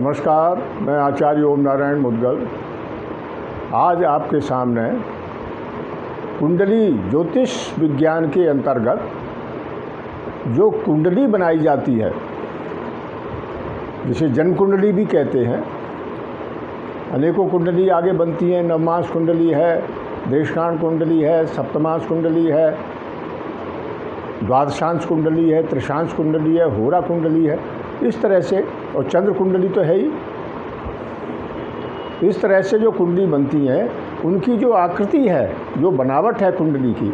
नमस्कार, मैं आचार्य ओम नारायण मुद्गल आज आपके सामने कुंडली ज्योतिष विज्ञान के अंतर्गत जो कुंडली बनाई जाती है, जिसे जन्म कुंडली भी कहते हैं। अनेकों कुंडली आगे बनती हैं। नवमास कुंडली है, देशकांड कुंडली है, सप्तमास कुंडली है, द्वादशांश कुंडली है, त्रिशांश कुंडली है, होरा कुंडली है। इस तरह से, और चंद्र कुंडली तो है ही। इस तरह से जो कुंडली बनती हैं, उनकी जो आकृति है, जो बनावट है कुंडली की,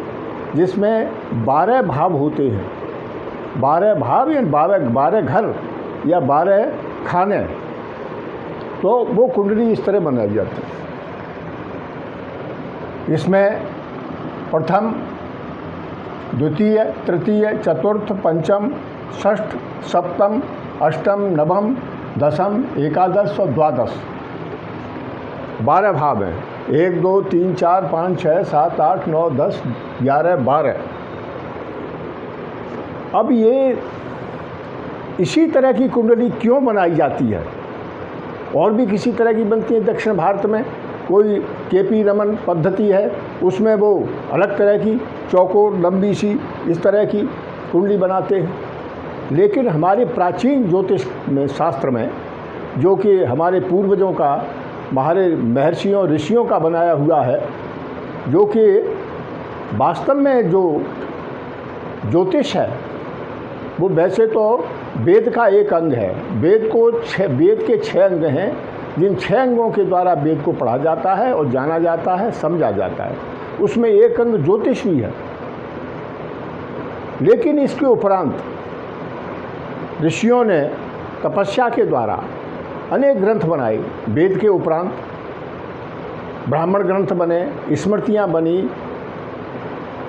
जिसमें 12 भाव होते हैं। 12 भाव या 12 घर या 12 खाने, तो वो कुंडली इस तरह बनाई जाती है। इसमें प्रथम, द्वितीय, तृतीय, चतुर्थ, पंचम, षष्ठ, सप्तम, अष्टम, नवम, दशम, एकादश और द्वादश 12 भाव हैं। 1 2 3 4 5 6 7 8 9 10 11 12। अब ये इसी तरह की कुंडली क्यों बनाई जाती है? और भी किसी तरह की बनती है। दक्षिण भारत में कोई केपी रमन पद्धति है, उसमें वो अलग तरह की चौकोर लंबी सी इस तरह की कुंडली बनाते हैं। लेकिन हमारे प्राचीन ज्योतिष में, शास्त्र में, जो कि हमारे पूर्वजों का, हमारे महर्षियों ऋषियों का बनाया हुआ है, जो कि वास्तव में जो ज्योतिष है वो वैसे तो वेद का एक अंग है। वेद के 6 अंग हैं, जिन 6 अंगों के द्वारा वेद को पढ़ा जाता है और जाना जाता है, समझा जाता है। उसमें एक अंग ज्योतिष भी है। लेकिन इसके उपरांत ऋषियों ने तपस्या के द्वारा अनेक ग्रंथ बनाए। वेद के उपरांत ब्राह्मण ग्रंथ बने, स्मृतियाँ बनी,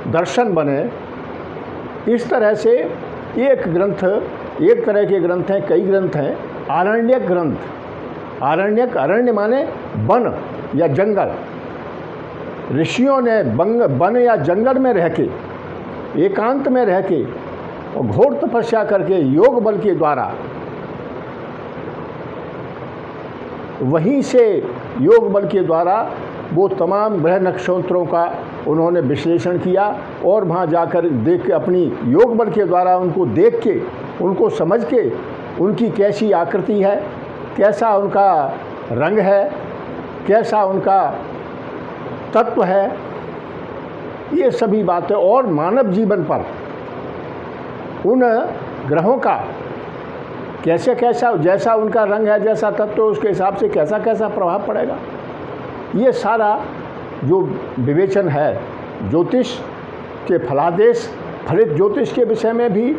दर्शन बने। इस तरह से एक ग्रंथ, एक तरह के ग्रंथ हैं, कई ग्रंथ हैं। आरण्यक ग्रंथ, आरण्यक, अरण्य माने वन या जंगल। ऋषियों ने वन या जंगल में रह के, एकांत में रह के और घोर तपस्या करके योग बल के द्वारा, वहीं से योग बल के द्वारा वो तमाम ग्रह नक्षत्रों का उन्होंने विश्लेषण किया और वहाँ जाकर देख के, अपनी योग बल के द्वारा उनको देख के, उनको समझ के, उनकी कैसी आकृति है, कैसा उनका रंग है, कैसा उनका तत्व है, ये सभी बातें, और मानव जीवन पर उन ग्रहों का कैसे कैसा, जैसा उनका रंग है, जैसा तत्व, उसके हिसाब से कैसा कैसा प्रभाव पड़ेगा, ये सारा जो विवेचन है ज्योतिष के फलादेश, फलित ज्योतिष के विषय में भी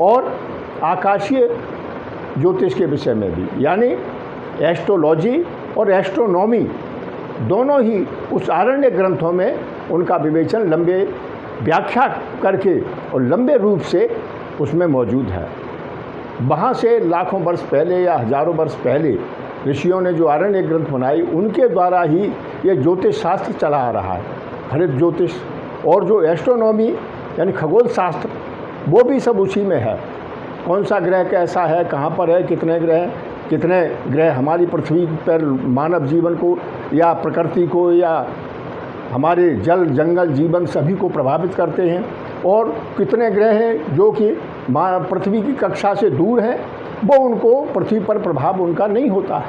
और आकाशीय ज्योतिष के विषय में भी, यानी एस्ट्रोलॉजी और एस्ट्रोनॉमी दोनों ही उस आरण्य ग्रंथों में उनका विवेचन लंबे व्याख्या करके और लंबे रूप से उसमें मौजूद है। वहाँ से लाखों वर्ष पहले या हजारों वर्ष पहले ऋषियों ने जो आरण्य ग्रंथ बनाई, उनके द्वारा ही ये ज्योतिष शास्त्र चला आ रहा है, हरित ज्योतिष। और जो एस्ट्रोनॉमी यानी खगोल शास्त्र, वो भी सब उसी में है। कौन सा ग्रह कैसा है, कहाँ पर है, कितने ग्रह हमारी पृथ्वी पर मानव जीवन को या प्रकृति को या हमारे जल जंगल जीवन सभी को प्रभावित करते हैं, और कितने ग्रह हैं जो कि पृथ्वी की कक्षा से दूर हैं, वो उनको पृथ्वी पर प्रभाव उनका नहीं होता है।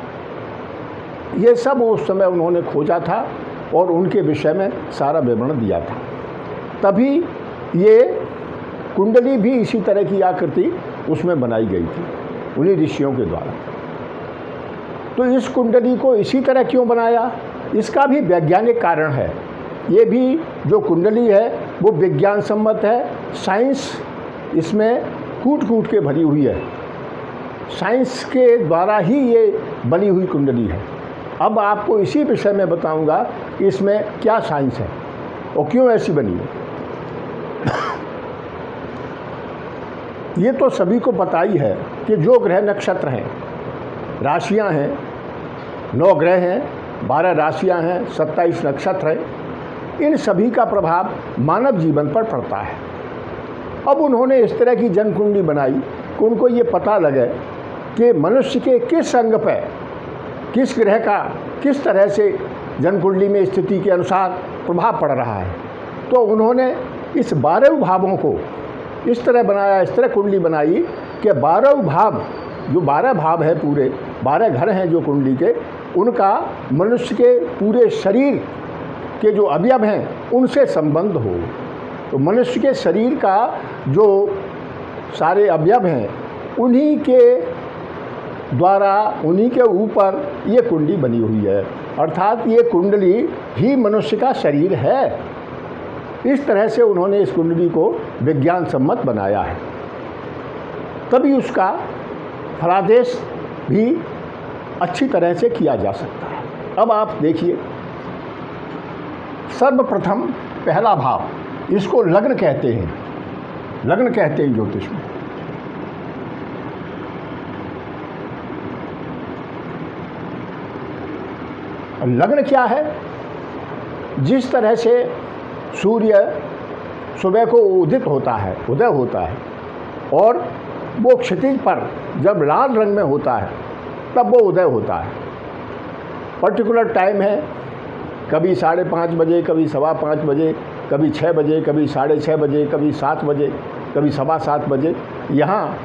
ये सब उस समय उन्होंने खोजा था और उनके विषय में सारा विवरण दिया था। तभी ये कुंडली भी इसी तरह की आकृति उसमें बनाई गई थी उन्हीं ऋषियों के द्वारा। तो इस कुंडली को इसी तरह क्यों बनाया, इसका भी वैज्ञानिक कारण है। ये भी जो कुंडली है वो विज्ञान सम्मत है। साइंस इसमें कूट कूट के भरी हुई है। साइंस के द्वारा ही ये बनी हुई कुंडली है। अब आपको इसी विषय में बताऊंगा कि इसमें क्या साइंस है और क्यों ऐसी बनी है। ये तो सभी को पता ही है कि जो ग्रह नक्षत्र हैं, राशियां हैं, 9 ग्रह हैं, 12 राशियां हैं, 27 नक्षत्र हैं, इन सभी का प्रभाव मानव जीवन पर पड़ता है। अब उन्होंने इस तरह की जन्म कुंडली बनाई कि उनको ये पता लगे कि मनुष्य के किस अंग पर किस ग्रह का किस तरह से जन्म कुंडली में स्थिति के अनुसार प्रभाव पड़ रहा है। तो उन्होंने इस 12 भावों को इस तरह बनाया, इस तरह कुंडली बनाई कि 12 भाव, जो 12 भाव है, पूरे 12 घर हैं जो कुंडली के, उनका मनुष्य के पूरे शरीर के जो अवयव हैं उनसे संबंध हो। तो मनुष्य के शरीर का जो सारे अवयव हैं उन्हीं के द्वारा, उन्हीं के ऊपर ये कुंडली बनी हुई है, अर्थात ये कुंडली ही मनुष्य का शरीर है। इस तरह से उन्होंने इस कुंडली को विज्ञान सम्मत बनाया है, तभी उसका फलादेश भी अच्छी तरह से किया जा सकता है। अब आप देखिए, सर्वप्रथम पहला भाव, इसको लग्न कहते हैं, लग्न कहते हैं ज्योतिष में। लग्न क्या है? जिस तरह से सूर्य सुबह को उदित होता है, उदय होता है, और वो क्षितिज पर जब लाल रंग में होता है तब वो उदय होता है। पर्टिकुलर टाइम है, कभी 5:30 बजे, कभी 5:15 बजे, कभी 6 बजे, कभी 6:30 बजे, कभी 7 बजे, कभी 7:15 बजे। यहाँ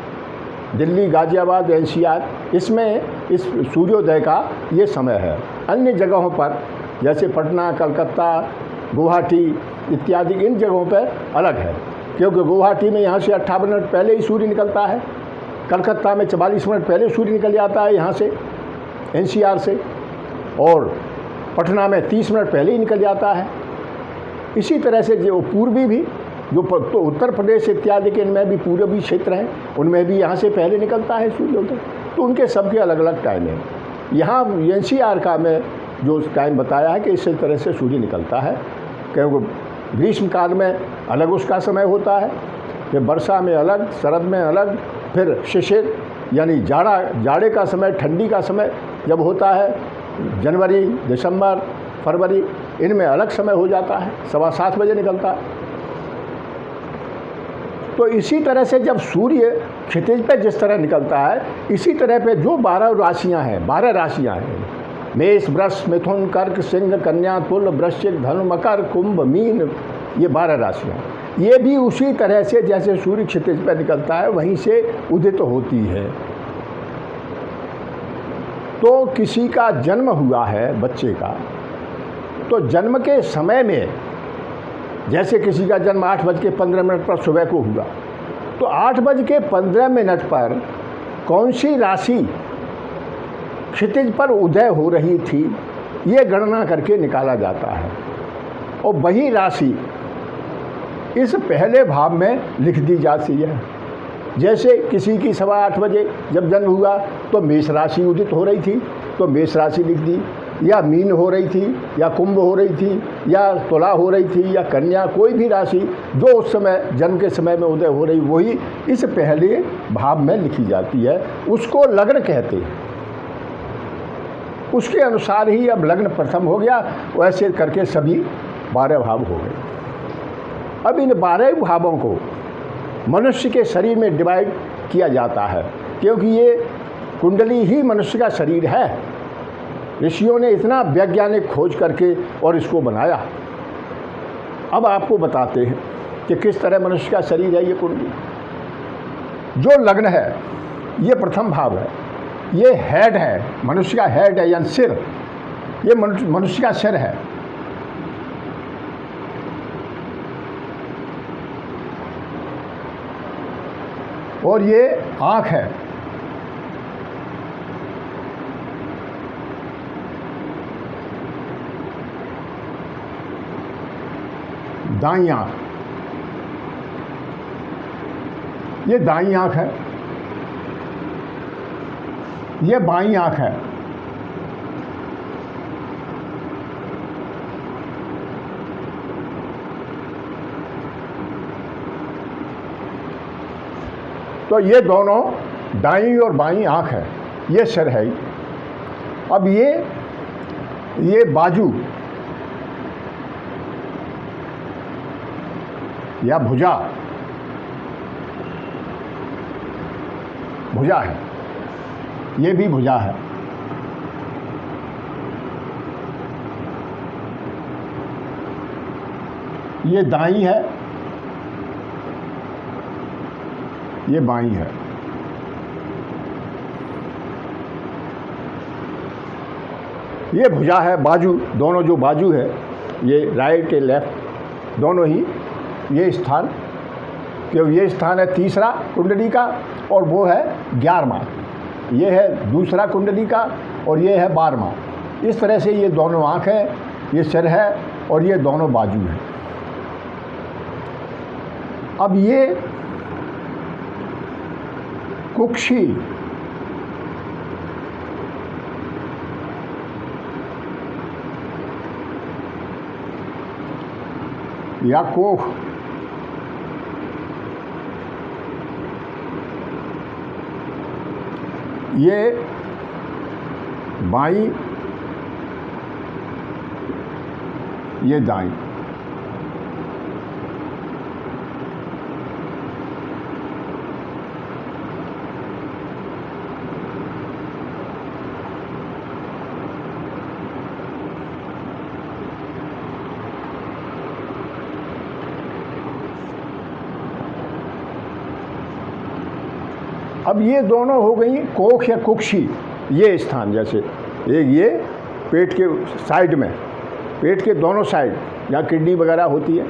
दिल्ली, गाज़ियाबाद, NCR, इसमें इस सूर्योदय का ये समय है। अन्य जगहों पर जैसे पटना, कलकत्ता, गुवाहाटी इत्यादि, इन जगहों पर अलग है, क्योंकि गुवाहाटी में यहाँ से 58 मिनट पहले ही सूर्य निकलता है, कलकत्ता में 44 मिनट पहले सूर्य निकल जाता है यहाँ से, NCR से, और पटना में 30 मिनट पहले ही निकल जाता है। इसी तरह से जो पूर्वी भी, जो तो उत्तर प्रदेश इत्यादि के इनमें भी पूर्वी क्षेत्र हैं, उनमें भी यहाँ से पहले निकलता है सूर्योदय। तो उनके सबके अलग अलग टाइम हैं। यहाँ NCR का मैं जो टाइम बताया है कि इसी तरह से सूर्य निकलता है, क्योंकि ग्रीष्म काल में अलग उसका समय होता है, फिर वर्षा में अलग, शरद में अलग, फिर शिशिर यानी जाड़े का समय, ठंडी का समय जब होता है, जनवरी, दिसंबर, फरवरी, इनमें अलग समय हो जाता है, 7:15 बजे निकलता है। तो इसी तरह से जब सूर्य क्षितिज पे जिस तरह निकलता है, इसी तरह पे जो 12 राशियां हैं, 12 राशियां हैं, मेष, वृष, मिथुन, कर्क, सिंह, कन्या, तुल, वृश्चिक, धनु, मकर, कुंभ, मीन, ये 12 राशियां, ये भी उसी तरह से जैसे सूर्य क्षितिज पे निकलता है वहीं से उदित होती है। तो किसी का जन्म हुआ है बच्चे का, तो जन्म के समय में, जैसे किसी का जन्म 8:15 पर सुबह को हुआ, तो 8:15 पर कौन सी राशि क्षितिज पर उदय हो रही थी, ये गणना करके निकाला जाता है, और वही राशि इस पहले भाव में लिख दी जाती है। जैसे किसी की 8:15 बजे जब जन्म हुआ तो मेष राशि उदित हो रही थी, तो मेष राशि लिख दी, या मीन हो रही थी, या कुंभ हो रही थी, या तुला हो रही थी, या कन्या, कोई भी राशि जो उस समय जन्म के समय में उदय हो रही, वही इस पहले भाव में लिखी जाती है, उसको लग्न कहते हैं। उसके अनुसार ही अब लग्न प्रथम हो गया, वैसे करके सभी 12 भाव हो गए। अब इन 12 भावों को मनुष्य के शरीर में डिवाइड किया जाता है, क्योंकि ये कुंडली ही मनुष्य का शरीर है। ऋषियों ने इतना वैज्ञानिक खोज करके और इसको बनाया। अब आपको बताते हैं कि किस तरह मनुष्य का शरीर है ये कुंडली। जो लग्न है ये प्रथम भाव है, ये हेड है, मनुष्य का हेड है, यानी सिर, ये मनुष्य का सिर है। और ये आँख है, दाईं आँख, ये दाईं आँख है, ये बाईं आँख है, तो ये दोनों दाईं और बाईं आँख है, ये सिर है। अब ये बाजू या भुजा है, ये भी भुजा है। ये दाईं है, ये बाईं है। ये भुजा है, बाजू, दोनों जो बाजू है, ये राइट के लेफ्ट दोनों ही, ये स्थान, क्योंकि ये स्थान है तीसरा कुंडली का और वो है 11वां, ये है दूसरा कुंडली का और ये है 12वां। इस तरह से ये दोनों आँख है, ये सिर है और ये दोनों बाजू हैं। अब ये कुक्षी या कोख, ये बाईं, ये दाईं। अब ये दोनों हो गई कोख या कुक्षी, ये स्थान, जैसे एक ये पेट के साइड में, पेट के दोनों साइड जहाँ किडनी वगैरह होती है,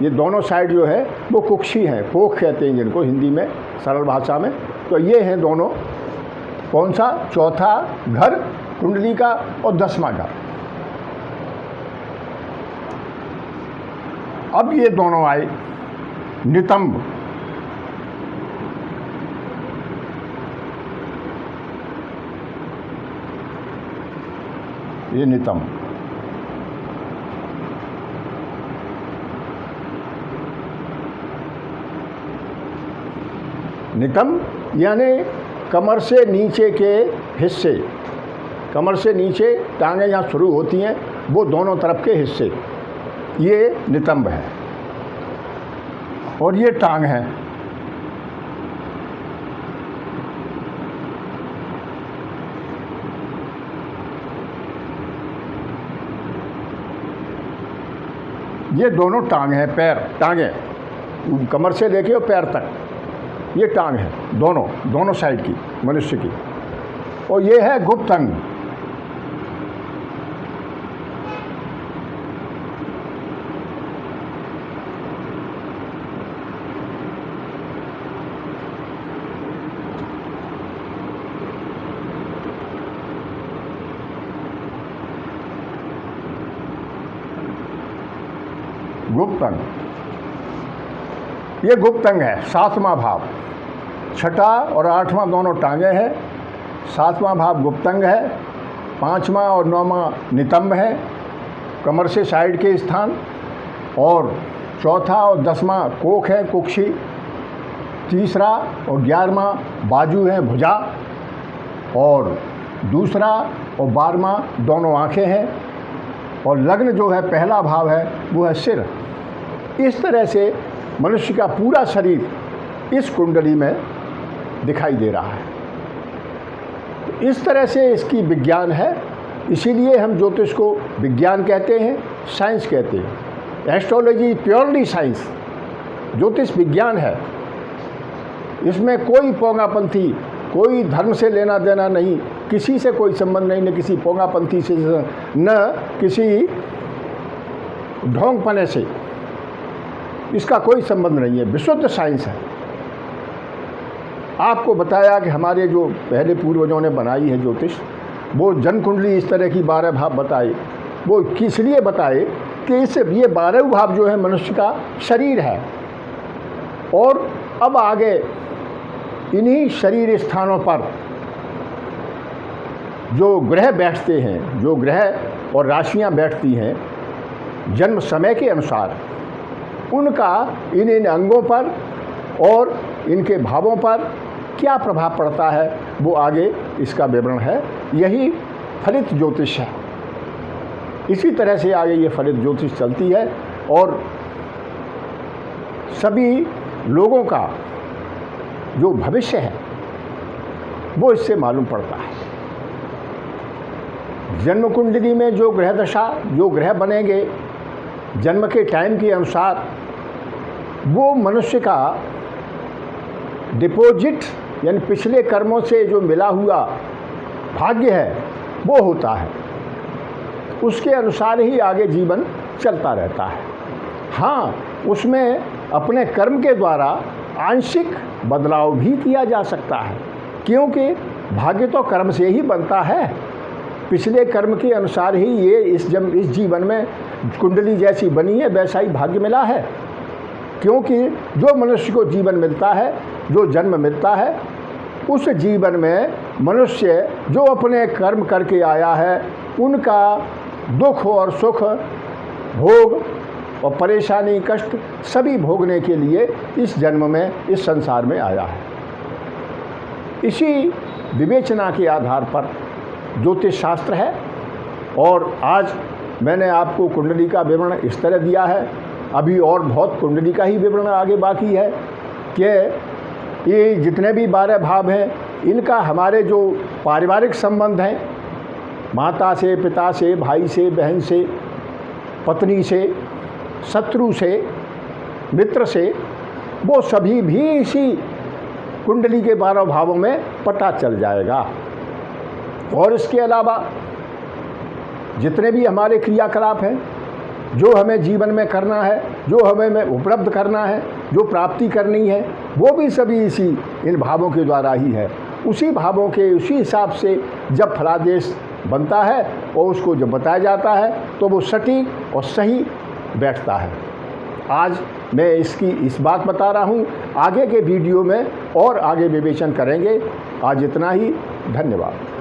ये दोनों साइड जो है वो कुक्षी हैं, कोख कहते हैं जिनको हिंदी में सरल भाषा में। तो ये हैं दोनों, कौन सा, चौथा घर कुंडली का और 10वां घर। अब ये दोनों आए नितंब, ये नितंब। नितंब यानी कमर से नीचे के हिस्से, कमर से नीचे टांगें जहाँ शुरू होती हैं वो दोनों तरफ के हिस्से, ये नितंब है। और ये टांग है, ये दोनों टांग हैं, पैर, टांगें कमर से लेके और पैर तक, ये टांग है दोनों साइड की मनुष्य की। और ये है गुप्त अंग, गुप्त अंग, ये गुप्त अंग है, 7वां भाव। छठा और 8वां दोनों टांगे हैं, 7वां भाव गुप्त अंग है, 5वां और 9वां नितंब है, कमर से साइड के स्थान। और चौथा और 10वां कोख है, कुक्षी। तीसरा और 11वां बाजू हैं, भुजा। और दूसरा और 12वां दोनों आँखें हैं। और लग्न जो है, पहला भाव है, वो है सिर। इस तरह से मनुष्य का पूरा शरीर इस कुंडली में दिखाई दे रहा है। तो इस तरह से इसकी विज्ञान है, इसीलिए हम ज्योतिष को विज्ञान कहते हैं, साइंस कहते हैं। एस्ट्रोलॉजी प्योरली साइंस, ज्योतिष विज्ञान है। इसमें कोई पोंगापंथी, कोई धर्म से लेना देना नहीं, किसी से कोई संबंध नहीं, न किसी पोंगापंथी से, न किसी ढोंगपने से, इसका कोई संबंध नहीं है, विशुद्ध साइंस है। आपको बताया कि हमारे जो पहले पूर्वजों ने बनाई है ज्योतिष, वो जन्म कुंडली इस तरह की 12 भाव बताए। वो किस लिए बताए कि इससे ये 12 भाव जो है मनुष्य का शरीर है। और अब आगे इन्हीं शरीर स्थानों पर जो ग्रह बैठते हैं, जो ग्रह और राशियां बैठती हैं जन्म समय के अनुसार, उनका इन अंगों पर और इनके भावों पर क्या प्रभाव पड़ता है, वो आगे इसका विवरण है। यही फलित ज्योतिष है। इसी तरह से आगे ये फलित ज्योतिष चलती है और सभी लोगों का जो भविष्य है वो इससे मालूम पड़ता है। जन्म कुंडली में जो ग्रह दशा, जो ग्रह बनेंगे जन्म के टाइम के अनुसार, वो मनुष्य का डिपॉजिट यानी पिछले कर्मों से जो मिला हुआ भाग्य है वो होता है। उसके अनुसार ही आगे जीवन चलता रहता है। हाँ, उसमें अपने कर्म के द्वारा आंशिक बदलाव भी किया जा सकता है, क्योंकि भाग्य तो कर्म से ही बनता है। पिछले कर्म के अनुसार ही ये इस जीवन में कुंडली जैसी बनी है, वैसा ही भाग्य मिला है। क्योंकि जो मनुष्य को जीवन मिलता है, जो जन्म मिलता है, उस जीवन में मनुष्य जो अपने कर्म करके आया है, उनका दुख और सुख, भोग और परेशानी, कष्ट सभी भोगने के लिए इस जन्म में, इस संसार में आया है। इसी विवेचना के आधार पर ज्योतिष शास्त्र है। और आज मैंने आपको कुंडली का विवरण इस तरह दिया है। अभी और बहुत कुंडली का ही विवरण आगे बाकी है कि ये जितने भी 12 भाव हैं, इनका हमारे जो पारिवारिक संबंध हैं, माता से, पिता से, भाई से, बहन से, पत्नी से, शत्रु से, मित्र से, वो सभी भी इसी कुंडली के 12 भावों में पता चल जाएगा। और इसके अलावा जितने भी हमारे क्रियाकलाप हैं, जो हमें जीवन में करना है, जो हमें उपलब्ध करना है, जो प्राप्ति करनी है, वो भी सभी इसी इन भावों के द्वारा ही है। उसी भावों के उसी हिसाब से जब फलादेश बनता है और उसको जब बताया जाता है तो वो सटीक और सही बैठता है। आज मैं इस बात बता रहा हूँ, आगे के वीडियो में और आगे विवेचन करेंगे। आज इतना ही, धन्यवाद।